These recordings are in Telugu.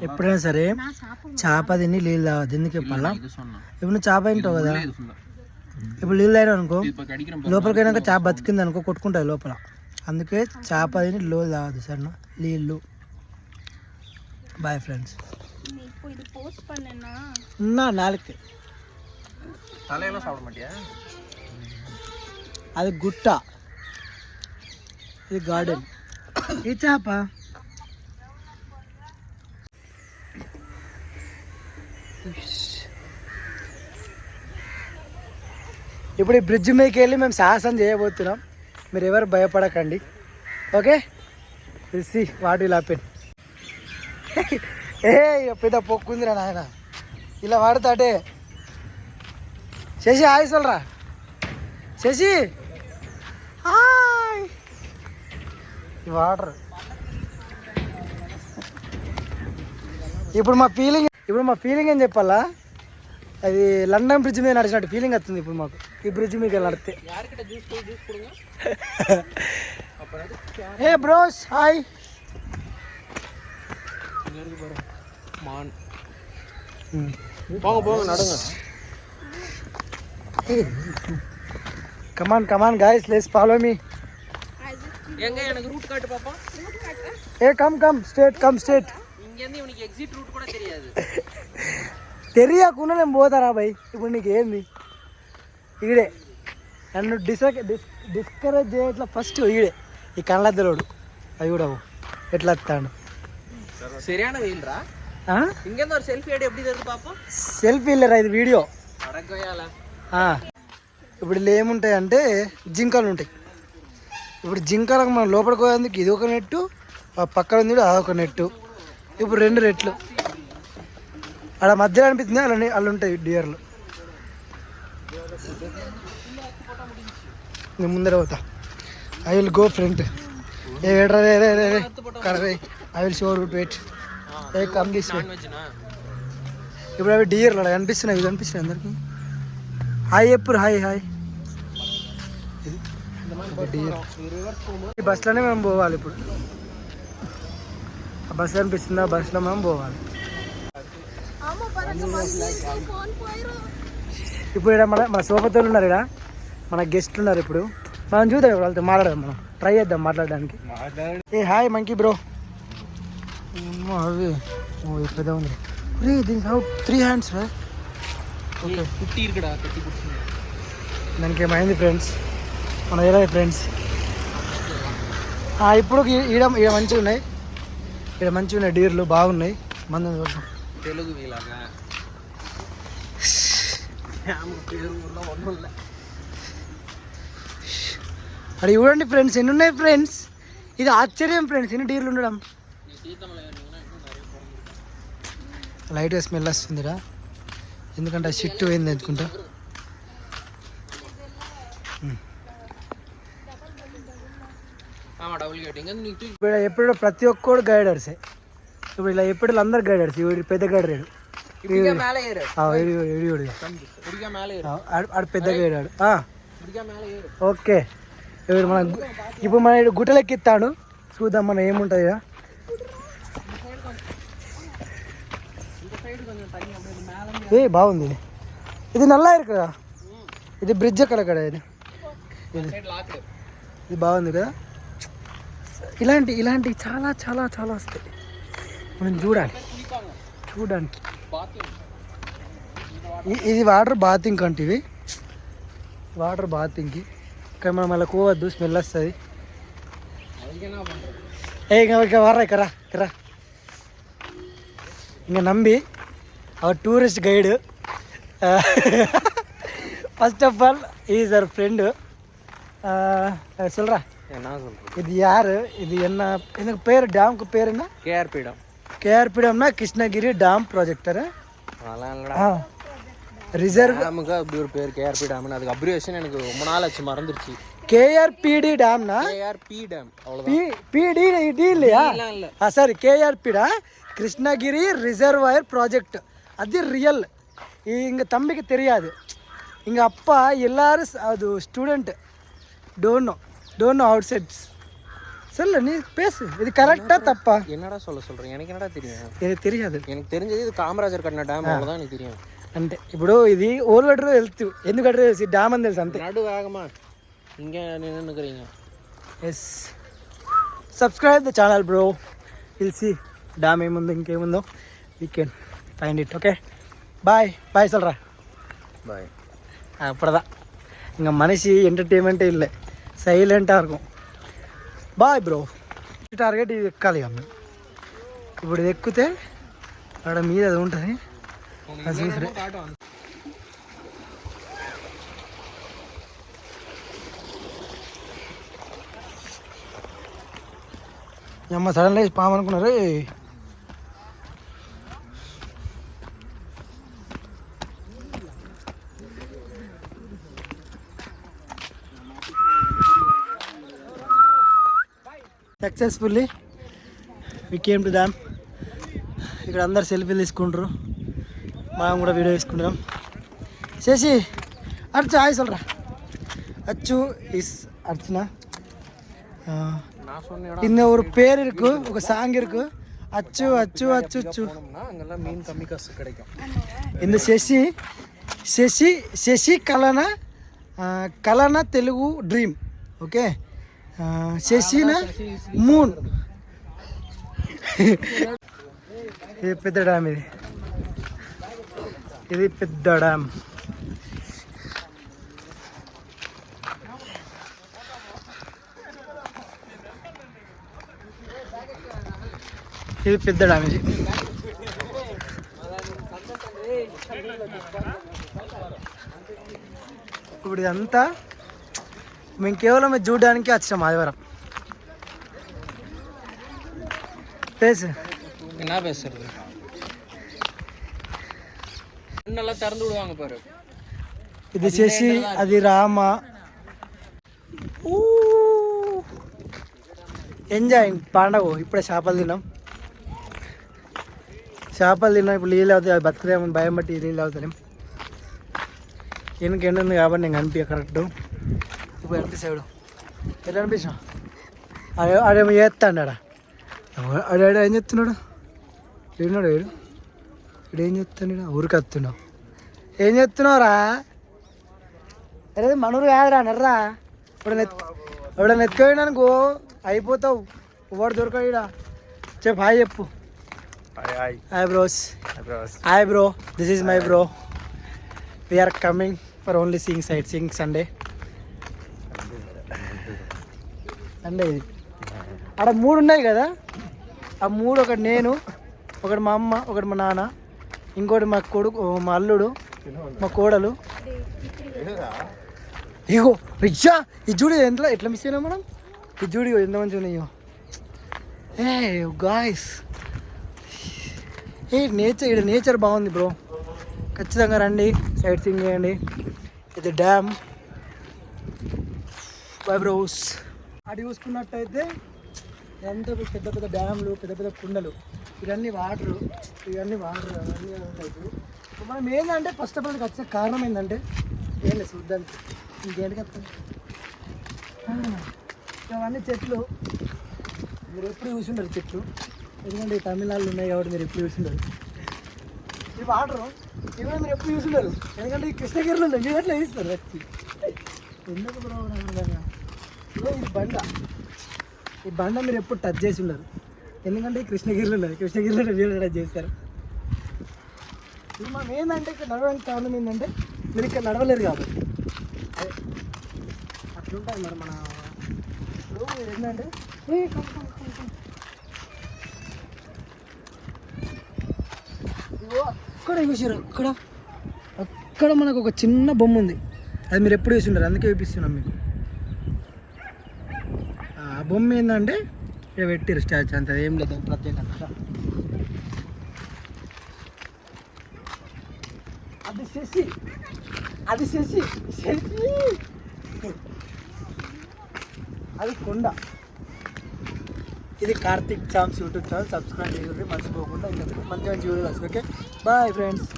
ఎప్పుడైనా సరే చేప తిని నీళ్ళు తాగదు. ఎందుకు చెప్పాలా? ఇప్పుడు నువ్వు చేప తింటావు కదా, ఇప్పుడు నీళ్ళు తాగినావు అనుకో, లోపలికైనాక చేప బతికింది అనుకో కొట్టుకుంటుంది లోపల. అందుకే చేప తిని నీళ్ళు తాగదు సరేనా, నీళ్ళు. Boyfriends. నాలుగు అది గుట్ట, ఇది గార్డెన్. ఈ చేప ఇప్పుడు ఈ బ్రిడ్జ్ మీదకి వెళ్ళి మేము సాహసం చేయబోతున్నాం. మీరు ఎవరు భయపడకండి, okay? See what will happen. ఏ పెద్ద పొక్కుందిరా నాయన, ఇలా వాడతాటే. శశి హాయ్ సొల్రా, శశి హాయ్. వాటర్ ఇప్పుడు మా ఫీలింగ్ ఏం చెప్పాలా, అది లండన్ బ్రిడ్జ్ మీద నడిచినట్టు ఫీలింగ్ వస్తుంది ఇప్పుడు మాకు. ఈ బ్రిడ్జ్ మీద నడితే. Hey bros hi. Come on guys, let's follow me. Come straight. తెలియకుండా నేను పోతారా భయ్? ఇప్పుడు నీకు ఏంది ఈడే నన్ను డిస్కరేజ్ చేయట్లా. ఫస్ట్ ఈడే ఈ కళ్ళద్దలోడు అవి కూడా ఎట్లా వస్తాడు. సెల్ఫీ వెళ్ళరా, ఇది వీడియో. ఇప్పుడు ఇలా ఏముంటాయి అంటే జింకలు ఉంటాయి. ఇప్పుడు జింకలకు మనం లోపలికి పోయేందుకు ఇది ఒక నెట్టు, పక్కన ఉంది అదొక నెట్టు. ఇప్పుడు 2 రెట్లు అక్కడ మధ్యలో అనిపిస్తుంది, అలా ఉంటాయి డియర్లు. నేను ముందర పోతా. I will go front. I will show route wait. Come this way. ఇప్పుడు అవి డియర్లు అలా కనిపిస్తున్నాయి, ఇవి కనిపిస్తున్నాయి అందరికి. హాయ్ ఎప్పుడు హాయ్ డియర్. ఈ బస్సులోనే మేము పోవాలి. ఇప్పుడు ఆ బస్సు అనిపిస్తుంది, ఆ బస్సులో మనం పోవాలి. ఇప్పుడు ఇక్కడ మన సోపతోళ్ళు ఉన్నారు, ఇక్కడ మన గెస్ట్లు ఉన్నారు. ఇప్పుడు మనం చూద్దాం, ఇప్పుడు వాళ్ళతో మాట్లాడదాం, మనం ట్రై చేద్దాం మాట్లాడడానికి. ఏ హాయ్ మంకీ బ్రో. అవి పెద్ద ఉంది దీనికి 3 హ్యాండ్స్. ఓకే దానికి ఏమైంది ఫ్రెండ్స్, మన ఎలా ఫ్రెండ్స్. ఇప్పుడు ఈడ మంచిగా ఉన్నాయి, ఇక్కడ మంచిగా ఉన్నాయి డీర్లు, బాగున్నాయి. మంది తెలుగు అది చూడండి ఫ్రెండ్స్, ఎన్ని ఉన్నాయి ఫ్రెండ్స్. ఇది ఆశ్చర్యం ఫ్రెండ్స్, ఎన్ని డీర్లు ఉండడం. లైట్గా స్మెల్ వస్తుందిరా, ఎందుకంటే ఆ షిట్ పోయింది అనుకుంటా. ఇప్పుడు ఎప్పుడు ప్రతి ఒక్కడు గైడర్సే. ఇప్పుడు ఇలా ఎప్పుడు అందరు గైడర్స్. పెద్ద గైడర్ ఆడు పెద్ద గైడాడు. ఓకే ఇప్పుడు మన గుట్టలెక్కిస్తాడు, చూద్దాం మనం ఏముంటుంది. బాగుంది ఇది నల్లా కదా, ఇది బ్రిడ్జ్ ఎక్కడ కదా, ఇది బాగుంది కదా. ఇలాంటివి చాలా చాలా చాలా వస్తాయి, మనం చూడడానికి. ఇది వాటర్ బాతింగ్ అంటే, ఇవి వాటర్ బాతింగ్కి. ఇక్కడ మనం అలా పోవద్దు, స్మెల్ వస్తుంది. ఇంకా వారా ఇక్కడ ఇంకా నమ్మి our tourist guide. First of all is our friend. சொல்றா இது யாரு, இது என்ன எனக்கு பேர், டேமுக்கு பேர் என்ன? KRP dam. கேஆர்பி டேம்னா கிருஷ்ணகிரி டேம் ப்ராஜெக்டர். ரிசர்வ் நமக்கு அப்படி ஒரு பேர் கேஆர்பி டேம்னு, அதுக்கு அப்ரிவேஷன் எனக்கு ரொம்ப நாள் ஆச்சு மறந்துருச்சு. கேஆர்பிடி டேம்னா கேஆர்பி டேம், அவ்வளவுதான். பிடி டி இல்லையா? சாரி, கேஆர்பி டா கிருஷ்ணகிரி ரிசர்வாயர் ப்ராஜெக்ட். அது ரியல். இங்கே தம்பிக்கு தெரியாது. எங்கள் அப்பா எல்லாரும் அது student don't know. Don't know outsides. சொல்லு, நீ பேசு. இது கரெக்டாக தப்பா? என்னடா சொல்கிறேன், எனக்கு என்னடா தெரியும்? எனக்கு தெரியாது. எனக்கு தெரிஞ்சது இது காமராஜர் కట్టిన డ్యామ్, అவ்வளோதான் எனக்கு தெரியும். అంటే ఇప్పుడు ఇది ఓళ్ళు కట్టరు తెలుసు, ఎందుకు కట్టరు డ్యామ్ అని తెలుసు అంతే. నడు వేగమా, ఇంకే నిన్నుకుறீங்க. Yes, subscribe the channel bro, will see dam ఏముందో ఇంకేముందో we can find it. Okay, bye bye சொல்றா. பாய். அப்படிதான், இங்கே மனுஷி ఎంటర్టైన్మెంటే இல்லை, సైలెంటాக இருக்கும். Bye bro. టార్గెట్ ఇది ఎక్కాలి అమ్మ. ఇప్పుడు ఇది ఎక్కితే అక్కడ మీద అది ఉంటుంది, అది చూసరే. అమ్మ సడన్గా పాము అనుకున్నారు. Successfully we came to dam. ఇక్కడ అందరు సెల్ఫీలు తీసుకుంటారు, మనం కూడా వీడియో తీసుకుంటాం. శశి అర్చు హాయ్ சொல்றா. அச்சு இஸ் அர்ச்சனா. இந்த ஒரு பேர் இருக்கு, ఒక சாங் இருக்கு, அச்சு அச்சு அச்சு அச்சு. அங்கெல்லாம் மீன் கம்மி காசு கிடைக்கும். இந்த శశి శశి శశి కలన తెలుగు డ్రీమ్. ఓకే, శశిన మూన్. ఇది పెద్ద డ్యామ్, ఇది పెద్ద డ్యామ్. ఇది పెద్ద డ్యామ్. ఇది ఇప్పుడు ఇదంతా మేము కేవలం చూడడానికి వచ్చాం ఆదివారం. பேசு. என்ன பேசுறது? நல்லா திறந்து விடுவாங்க பாரு. ఇది శశి, అది రామ. ఎంజాయ్ పండగ. ఇప్పుడే చేపలు తిన్నాం. ఇప్పుడు నీళ్ళు అవుతాయి, అది బతుకుతామని భయం బట్టి నీళ్ళు అవుతాం. వెనక ఎండ ఉంది కాబట్టి నేను కనిపి కరెక్ట్. ఇప్పుడు అనిపిస్తాడు, ఎట్లా అనిపించా? ఆడేమో చేస్తాడు. ఆడాడు ఏం చెప్తున్నాడు? ఏడున్నాడు వీడు, వీడు ఏం చెప్తాడు? ఊరికి వస్తున్నావు, ఏం చెప్తున్నావురా? అరే మనూరు కాదురా, నర్రా. ఇప్పుడు ఎత్తుకోవడానికో అయిపోతావు, వాడు దొరకడా. చెప్పు హాయ్ చెప్పు. Hi bros. Hi bro, this is my bro. We are coming for only seeing sightseeing Sunday. Sunday ఇది. అక్కడ 3 ఉన్నాయి కదా, ఆ 3 ఒకటి నేను, ఒకటి మా అమ్మ, ఒకటి మా నాన్న, ఇంకోటి మా కొడుకు, మా అల్లుడు, మా కోడలు. ఇగో రిక్షా, ఇది చూడు ఎట్లా మిస్ అయినా మనం. ఇది చూడు ఎంత మంచిగా ఉన్నాయో. గాయస్, నేచర్, ఇక్కడ నేచర్ బాగుంది బ్రో. ఖచ్చితంగా రండి, సైట్ సీయింగ్ చేయండి. ఇది డ్యామ్. By bros. అటు చూసుకున్నట్టయితే ఎంత పెద్ద పెద్ద డ్యామ్లు, పెద్ద పెద్ద కుండలు, ఇవన్నీ వాటర్ అవన్నీ ఉంటాయి. మనం ఏంటంటే ఫస్ట్ ఆఫ్ ఆల్ వచ్చే కారణం ఏంటంటే ఏం లేదు చూద్దానికి, ఇంకేంటికి వస్తుంది. ఇవన్నీ చెట్లు, మీరు ఎప్పుడు చూసిండరు చెట్లు, ఎందుకంటే తమిళనాడులో ఉన్నాయి కాబట్టి మీరు ఎప్పుడు చూసిండరు. ఈ వాటర్ ఇవన్నీ మీరు ఎప్పుడు చూసిండరు, ఎందుకంటే ఈ కృష్ణగిరిలో ఉన్నాయి. మీరు ఎట్లా చూస్తారు వచ్చి ఎందుకు బ్రో? ఈ బండ మీరు ఎప్పుడు టచ్ చేసి ఉండరు, ఎందుకంటే కృష్ణగిరిలో ఉన్నది. కృష్ణగిరిలో మీరు టచ్ చేస్తారు. ఇది మనం ఏంటంటే ఇక్కడ నడవడానికి కారణం ఏంటంటే మీరు ఇక్కడ నడవలేరు కాబట్టి అట్లుంటుంది. మరి మన ఇప్పుడు ఏంటంటే అక్కడ చూసారు, అక్కడ మనకు ఒక చిన్న బొమ్మ ఉంది, అది మీరు ఎప్పుడు చూసి ఉండరు, అందుకే చూపిస్తున్నాం మీకు. ఆ బొమ్మ ఏంటంటే ఇక పెట్టిరు స్టాచ్యూ, అంత ఏం లేదు ప్రత్యేకంగా. అది శశి అది కొండ. ఇది Karthik charms YouTube channel, subscribe చేయండి మర్చిపోకుండా. మంచి మంచి వీడియోస్. Okay bye friends.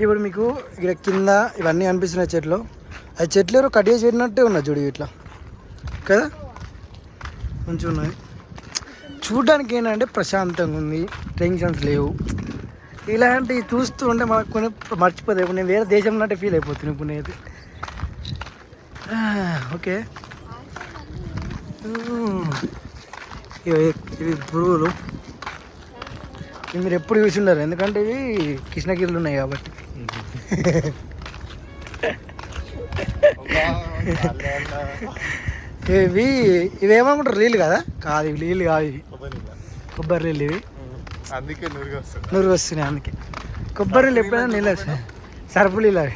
ఇప్పుడు మీకు ఇక్కడ కింద ఇవన్నీ అనిపిస్తున్నాయి చెట్లు, అది చెట్లు ఎవరు కట్ చేసి పెట్టినట్టే ఉన్నాయి చూడు. ఇట్లా కదా మంచిగా ఉన్నది. చూడడానికి ఏంటంటే ప్రశాంతంగా ఉంది, టెన్షన్స్ లేవు. ఇలాంటివి చూస్తూ ఉంటే మనకు కొన్ని మర్చిపోతాయి. ఇప్పుడు నేను వేరే దేశం ఉన్నట్టే ఫీల్ అయిపోతున్నాను ఇప్పుడు నేనైతే. ఓకే, ఇవి పురుగులు. ఇవి మీరు ఎప్పుడు చూసి ఉండరు, ఎందుకంటే ఇవి కృష్ణగిరిలు ఉన్నాయి కాబట్టి. ఇవేమనుకుంటారు, నీళ్ళు కదా? కాదు, ఇవి నీళ్ళు కాదు, ఇవి కొబ్బరి నీళ్ళు. ఇవి అందుకే నూరు వస్తున్నాయి. అందుకే కొబ్బరి నీళ్ళు ఎప్పుడైనా నీళ్ళు వస్తాయి, సర్పు నీళ్ళు అవి.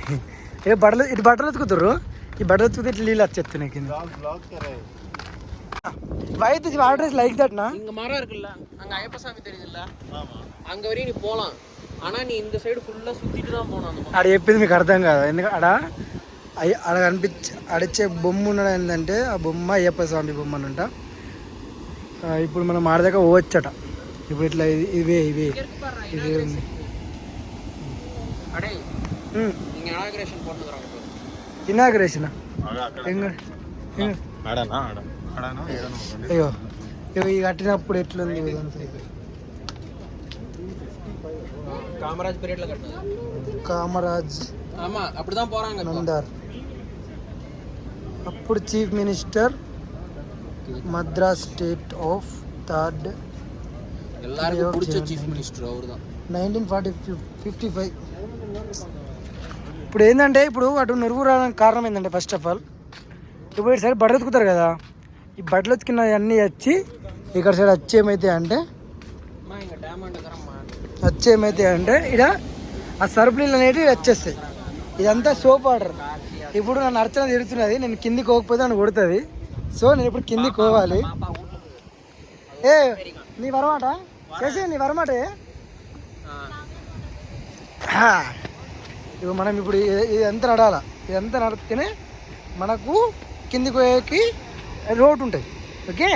ఇది బట్టలు ఎత్తుకుతారు, ఈ బట్టలు ఎత్తుకుతే ఇట్లా నీళ్ళు వచ్చేస్తున్నాయి కింద. Why this water is like that na? இங்க மரம் இருக்குல்ல, அங்க ஐயப்ப சாமி தெரியுதுல்ல, அங்க வரையும் நீ போலாம். ஆனா நீ இந்த சைடு ஃபுல்லா சுத்திட்டு தான் போணும். அந்த ఆడ చెప్పింది మీకు అర్థం కాదు, ఎందుకంటే ఆడ అడిచే బొమ్మ ఉండడం ఏంటంటే ఆ బొమ్మ అయ్యప్ప స్వామి బొమ్మ అంట. ఇప్పుడు మనం ఆడదాకా పోవచ్చట. ఇప్పుడు ఇట్లా ఇవే ఉంది. அடே நீங்க இனாகிரேஷன் போட்டுறாங்க. ఇనాగ్రేషన్ అయ్యో, ఇవి కట్టినప్పుడు ఎట్లుంది? காமராஜ் பீரியட்ல கட்டினது. కామరాజ్ ஆமா, அப்படிதான் போறாங்க. నందార్ అప్పుడు chief minister, Madras state of third, எல்லாருக்கும் பிடிச்ச చీఫ్ మినిస్టర్ அவர்தான். 1955. ఇప్పుడు ఏంటంటే, ఇప్పుడు అటు నురుగు రావడానికి కారణం ఏంటంటే, ఫస్ట్ ఆఫ్ ఆల్ ఇప్పుడు ఇటు సైడ్ బట్టలు ఎత్తుకుతారు కదా, ఈ బట్టలు ఎత్తుకున్నవి అన్నీ వచ్చి ఇక్కడ సైడ్ వచ్చేమైతే అంటే ఇక్కడ ఆ సరుపు నీళ్ళు అనేవి వచ్చేస్తాయి. ఇదంతా సోప్ వాటర్. ఇప్పుడు నన్ను అర్చన తిరుగుతున్నది, నేను కిందికి పోకపోతే నన్ను కొడుతుంది. సో నేను ఇప్పుడు కిందికి పోవాలి. నీ వరమాట చేసే, నీ వరమాటే. ఇప్పుడు మనం ఇప్పుడు ఇదంతా నడాల, ఇదంతా నడిస్తేనే మనకు కిందికి పోయేకి రోడ్ ఉంటుంది. ఓకే,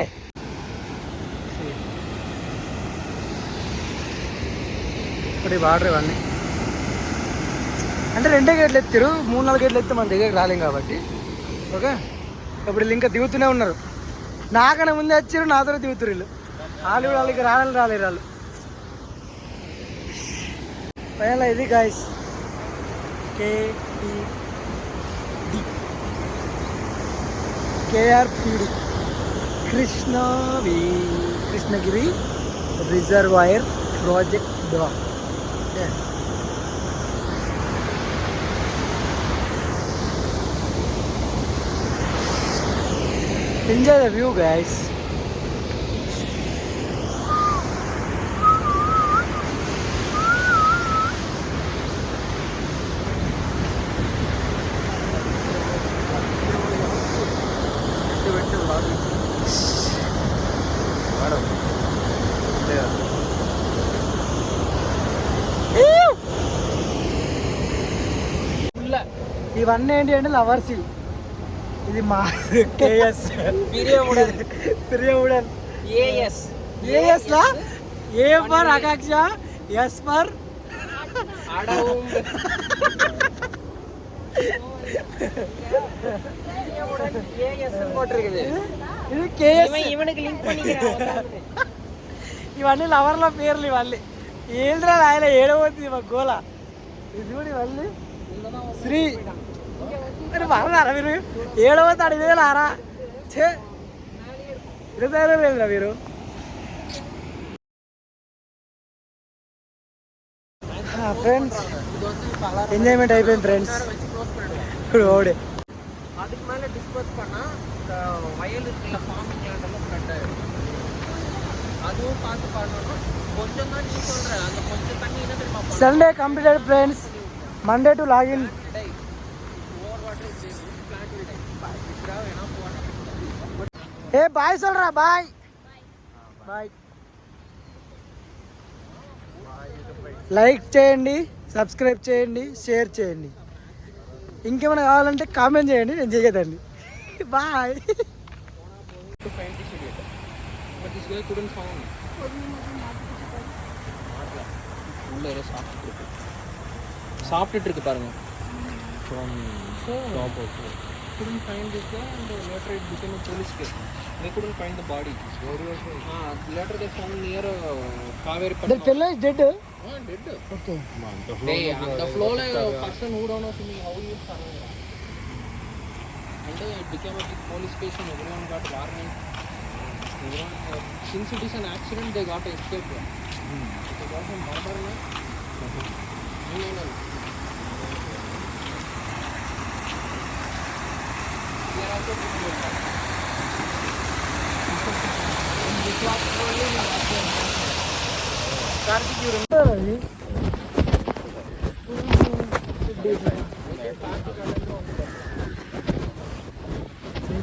ఇప్పుడు ఈ వాటర్ ఇవన్నీ అంటే 2 గేట్లు ఎత్తారు, 3-4 గేట్లు ఎత్తే మన దగ్గరికి రాలేం కాబట్టి. ఓకే, ఇప్పుడు వీళ్ళు ఇంకా దిగుతూనే ఉన్నారు. నాకన్నా ముందే వచ్చారు, నాతో దిగుతారు వీళ్ళు. వాళ్ళకి రాలేరు వాళ్ళు. పైన ఇది guys KRPD Krishnagiri reservoir project draw. Enjoy the view, guys. ఇవన్నీ ఏంటి అంటే లవర్స్. ఇది మా కేఎస్ ప్రియముడన్ ఏఎస్ లా, A for Akanksha, S for ఇది కేఎస్. ఇవన్నీ లవర్ల పేర్లు. ఇవన్నీ ఏంద్రా ఆయన ఏడవద్దు మా గోల. ఇది చూడు, ఇవన్నీ శ్రీ. మీరు బాగున్నారా? మీరు 7వ తారీఖు ఆరా చే 25 మీరు. ఫ్రెండ్స్, ఎంజాయ్మెంట్ అయిపోయింది ఫ్రెండ్స్. ఇప్పుడు ఓడే அதுக்கு மேல டிஸ்போஸ் பண்ணா இந்த வயல் இருக்குல்ல, ஃபார்மிங் லேண்ட் எல்லாம் ஸ்ப்ரெட் ஆயிடும். அதுவும் பார்த்து பண்ணணும். கொஞ்சம் தான் நீ சொல்ற, அந்த கொஞ்சம் தண்ணி என்ன தெரியுமா? Sunday completed friends. Monday to login. ఏ బాయ్ சொல்றா, బాయ్ బాయ్. లైక్ చేయండి, సబ్స్క్రైబ్ చేయండి, షేర్ చేయండి. ఇంకేమైనా కావాలంటే కామెంట్ చేయండి, నేను చేయదండి. బాయ్. சாப்பிட்டுட்டு இருக்கு பாருங்க. couldn't find this guy and later it became a police case. They couldn't find the body. Later they found near Kaveri The fellow is dead. Dead. Okay. Hey, on the floor person who don't know to me how you survive. And it became a big police case and everyone got warning. Everyone, since it is an accident, they got to escape. If it was a murder, no? No. We are also doing it. This was only Karthik, you remember?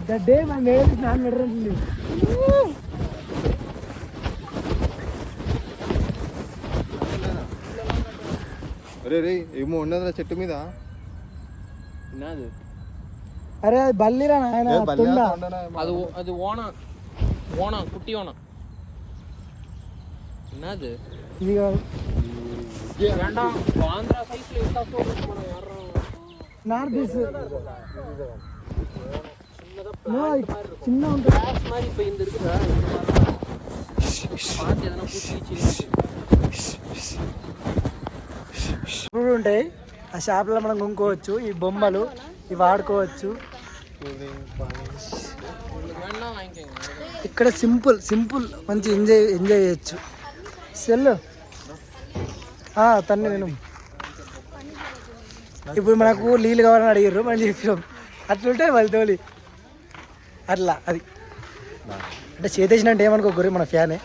That day my name is not literally. అరే రే ఏమో ఉన్నదిరా చెట్టు మీద అరే అది బల్లిరా నాయన తుండ. அது ஓனா குட்டி ஓனா என்னது ఇది కాదు. வேண்டாம் ஆந்திரா சைஸ்ல இருக்கா சொல்லுங்க మనం யாரோ నార్త్ ఈస్ట్ చిన్న ఉంటుంది கிளாஸ் மாதிரி இப்ப இந்த இருக்குதா பாத்து எதனா பூச்சி ఇప్పుడు ఉంటాయి ఆ షాప్లో మనం కొనుక్కోవచ్చు. ఈ బొమ్మలు ఇవి వాడుకోవచ్చు. வேணா வாங்கிக்கங்க ఇక్కడ సింపుల్ మంచి ఎంజాయ్ చేయొచ్చు. సెల్ తన్ని నేను ఇప్పుడు మనకు నీళ్ళు కావాలని అడిగారు మనం చెప్పినాం. అట్లుంటే వాళ్ళు తోలి అట్లా అది అంటే చేతేసిన అంటే ఏమనుకో గురి మన ఫ్యానే.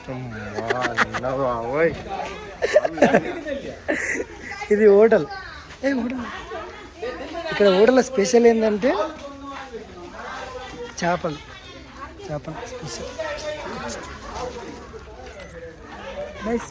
ఇది హోటల్. ఇక్కడ హోటల్లో స్పెషల్ ఏంటంటే చేపలు స్పెషల్. నైస్.